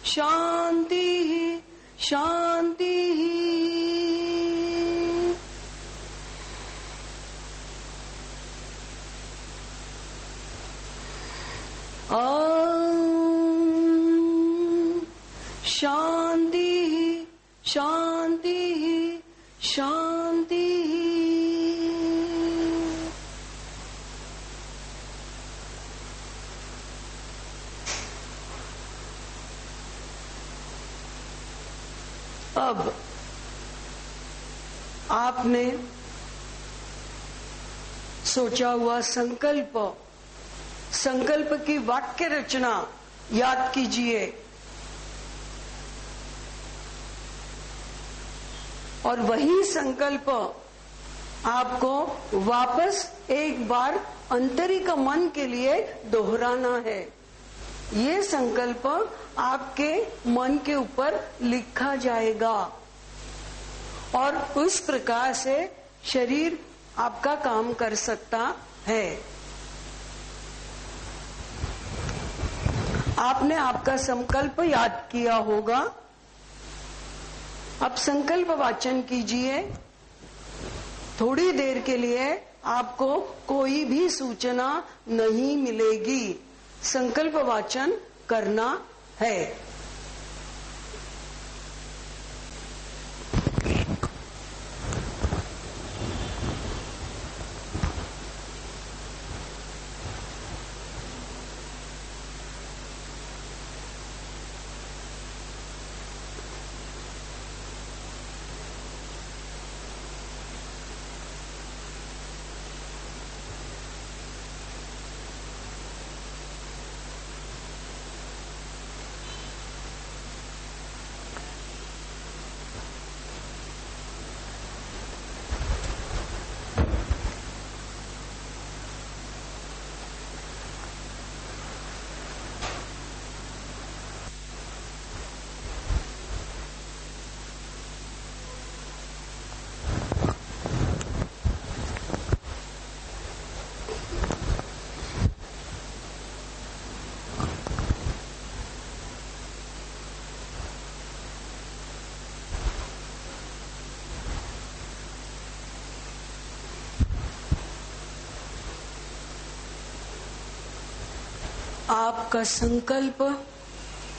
शांति शांति। शांति शांति शांति। अब आपने सोचा हुआ संकल्प की वाक्य रचना याद कीजिए और वही संकल्प आपको वापस एक बार आंतरिक मन के लिए दोहराना है। ये संकल्प आपके मन के ऊपर लिखा जाएगा और उस प्रकार से शरीर आपका काम कर सकता है। आपने आपका संकल्प याद किया होगा। अब संकल्प वाचन कीजिए। थोड़ी देर के लिए आपको कोई भी सूचना नहीं मिलेगी। संकल्प वाचन करना है। आपका संकल्प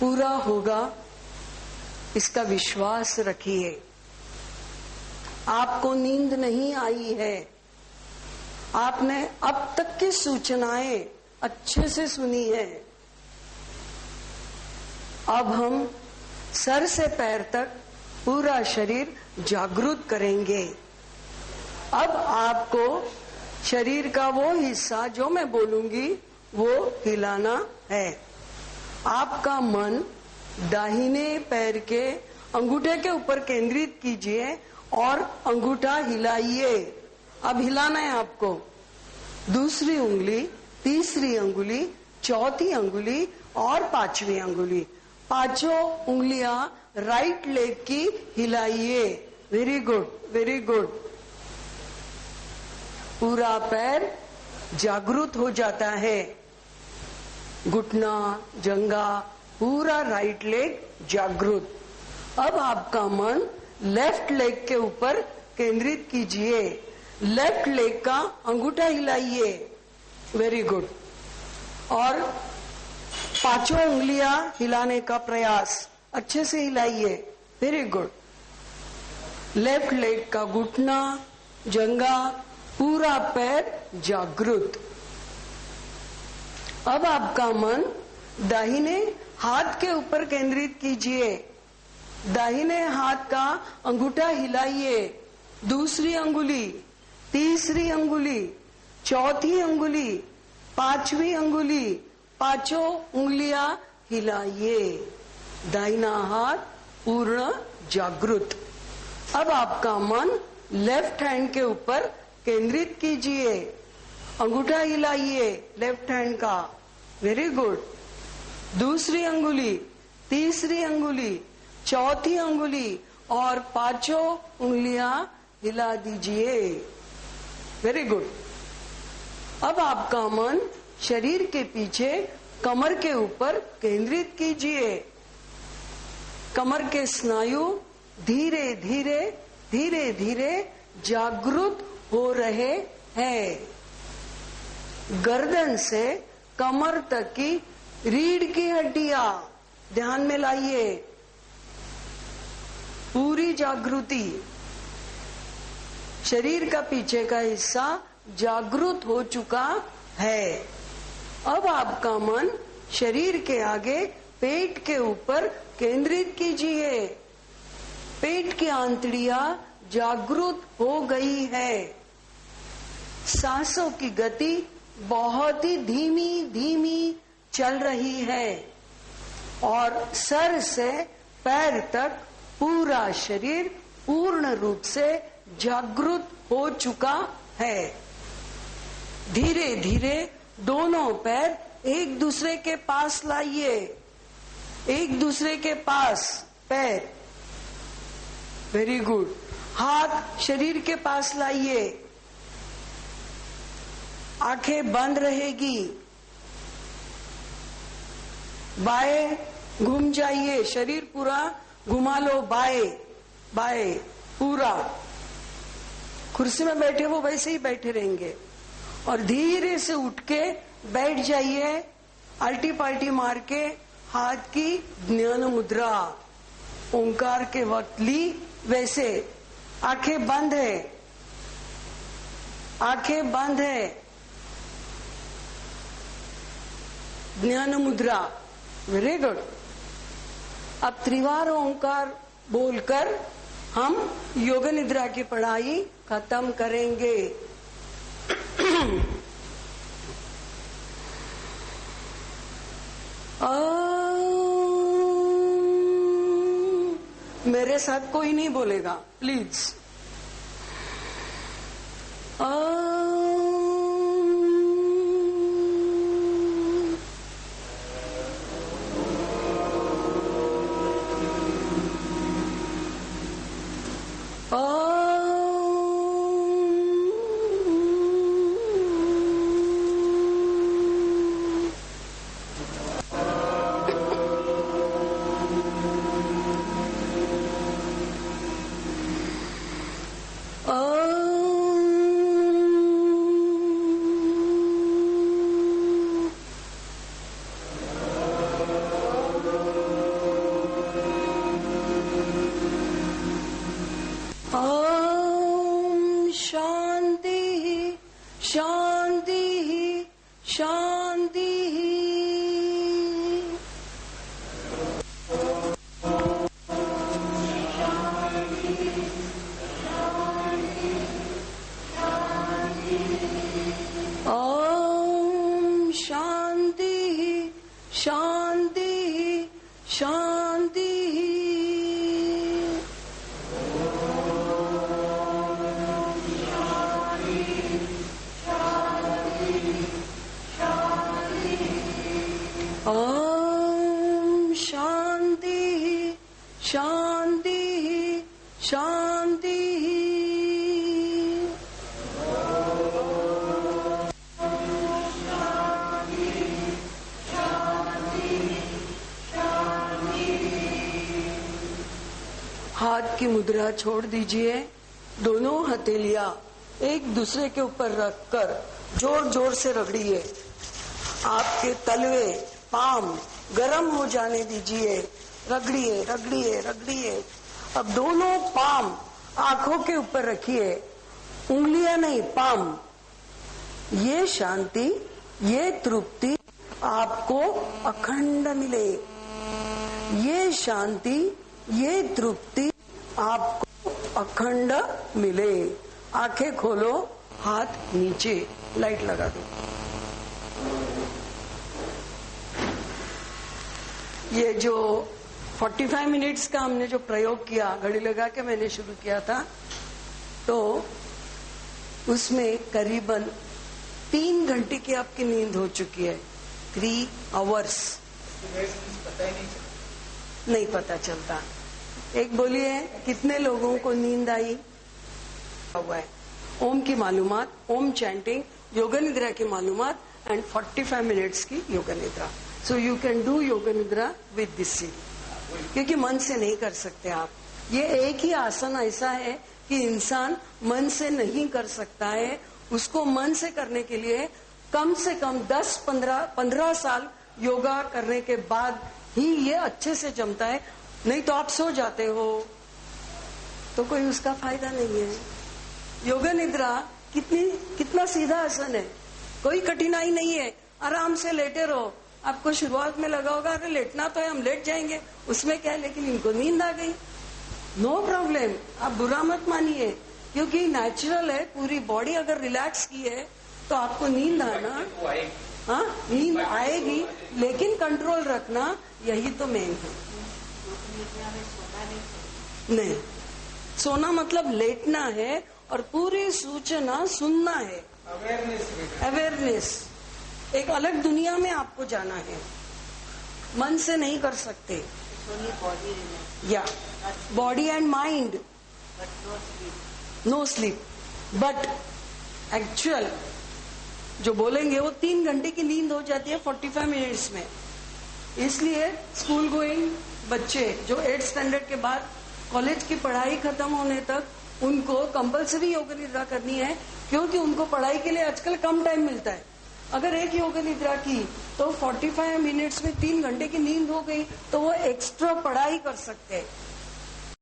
पूरा होगा, इसका विश्वास रखिए। आपको नींद नहीं आई है। आपने अब तक की सूचनाएं अच्छे से सुनी है। अब हम सर से पैर तक पूरा शरीर जागृत करेंगे। अब आपको शरीर का वो हिस्सा जो मैं बोलूंगी वो हिलाना है। आपका मन दाहिने पैर के अंगूठे के ऊपर केंद्रित कीजिए और अंगूठा हिलाइए। अब हिलाना है आपको। दूसरी उंगली, तीसरी अंगुली, चौथी अंगुली और पांचवी अंगुली, पांचों उंगलियां राइट लेग की हिलाइए। Very good, very good. पूरा पैर जागृत हो जाता है। घुटना, जंघा, पूरा राइट लेग जागृत। अब आपका मन लेफ्ट लेग के ऊपर केंद्रित कीजिए। लेफ्ट लेग का अंगूठा हिलाइए। Very good. और पांचों उंगलियां हिलाने का प्रयास अच्छे से हिलाइए। Very good. लेफ्ट लेग का घुटना, जंघा, पूरा पैर जागृत। अब आपका मन दाहिने हाथ के ऊपर केंद्रित कीजिए। दाहिने हाथ का अंगूठा हिलाइए। दूसरी अंगुली, तीसरी अंगुली, चौथी अंगुली, पांचवी अंगुली, पांचों उंगलियां हिलाइए। दाहिना हाथ पूर्ण जागृत। अब आपका मन लेफ्ट हैंड के ऊपर केंद्रित कीजिए। अंगूठा हिलाइए लेफ्ट हैंड का। Very good. दूसरी अंगुली, तीसरी अंगुली, चौथी अंगुली और पांचों उंगलियां हिला दीजिए। Very good. अब आपका मन शरीर के पीछे कमर के ऊपर केंद्रित कीजिए। कमर के स्नायु धीरे धीरे धीरे धीरे जागृत हो रहे हैं। गर्दन से कमर तक की रीढ़ की हड्डियां ध्यान में लाइए, पूरी जागृति। शरीर का पीछे का हिस्सा जागृत हो चुका है। अब आपका मन शरीर के आगे पेट के ऊपर केंद्रित कीजिए। पेट की आंतड़ियां जागृत हो गई है। सांसों की गति बहुत ही धीमी धीमी चल रही है और सर से पैर तक पूरा शरीर पूर्ण रूप से जागृत हो चुका है। धीरे धीरे दोनों पैर एक दूसरे के पास लाइए, एक दूसरे के पास पैर। Very good. हाथ शरीर के पास लाइए, आंखें बंद रहेगी। बाएं घूम जाइए, शरीर पूरा घुमा लो, बाएं बाएं पूरा। कुर्सी में बैठे वो वैसे ही बैठे रहेंगे और धीरे से उठ के बैठ जाइए। आल्टी पाल्टी मार के हाथ की ज्ञान मुद्रा ओंकार के वक्त ली वैसे। आंखें बंद है, आंखें बंद है। ज्ञान मुद्रा। Very good. अब त्रिवार ओंकार बोलकर हम योग निद्रा की पढ़ाई खत्म करेंगे। मेरे साथ कोई नहीं बोलेगा प्लीज। हाथ की मुद्रा छोड़ दीजिए। दोनों हथेलियां एक दूसरे के ऊपर रखकर जोर जोर से रगड़िए। आपके तलवे पाम गरम हो जाने दीजिए। रगड़िए रगड़िए रगड़िए। अब दोनों पाम आंखों के ऊपर रखिए, उंगलियां नहीं, पाम। ये शांति, ये तृप्ति आपको अखंड मिले। ये शांति, ये तृप्ति आपको अखंड मिले। आंखें खोलो, हाथ नीचे, लाइट लगा दो। ये जो 45 मिनट्स का हमने जो प्रयोग किया, घड़ी लगा के मैंने शुरू किया था, तो उसमें करीबन 3 घंटे की आपकी नींद हो चुकी है। 3 आवर्स नहीं पता चलता। एक बोलिए कितने लोगों को नींद आई हुआ है। ओम की मालूमात, ओम चैंटिंग, योग निद्रा की मालूमात एंड 45 मिनट्स की योग निद्रा। सो यू कैन डू योग निद्रा विद दिस सीरीज। क्योंकि मन से नहीं कर सकते आप। ये एक ही आसन ऐसा है कि इंसान मन से नहीं कर सकता है। उसको मन से करने के लिए कम से कम 10-15 साल योगा करने के बाद ही ये अच्छे से जमता है। नहीं तो आप सो जाते हो तो कोई उसका फायदा नहीं है। योगा निद्रा कितना सीधा आसन है, कोई कठिनाई नहीं है। आराम से लेटे रहो। आपको शुरुआत में लगा होगा अरे लेटना तो है, हम लेट जाएंगे, उसमें क्या है, लेकिन इनको नींद आ गई, नो प्रॉब्लम। आप बुरा मत मानिए, क्योंकि नेचुरल है। पूरी बॉडी अगर रिलैक्स की है तो आपको नींद आना, हाँ नींद आएगी, लेकिन कंट्रोल रखना, यही तो मेन है। नहीं, सोना मतलब लेटना है और पूरी सूचना सुनना है। अवेयरनेस, एक अलग दुनिया में आपको जाना है, मन से नहीं कर सकते। या body and mind, no sleep, but actual जो बोलेंगे वो 3 घंटे की नींद हो जाती है 45 मिनट्स में। इसलिए स्कूल गोइंग बच्चे जो 8th स्टैंडर्ड के बाद कॉलेज की पढ़ाई खत्म होने तक उनको कंपलसरी योग निद्रा करनी है, क्योंकि उनको पढ़ाई के लिए आजकल कम टाइम मिलता है। अगर एक योग निद्रा की तो 45 मिनट्स में 3 घंटे की नींद हो गई तो वो एक्स्ट्रा पढ़ाई कर सकते हैं।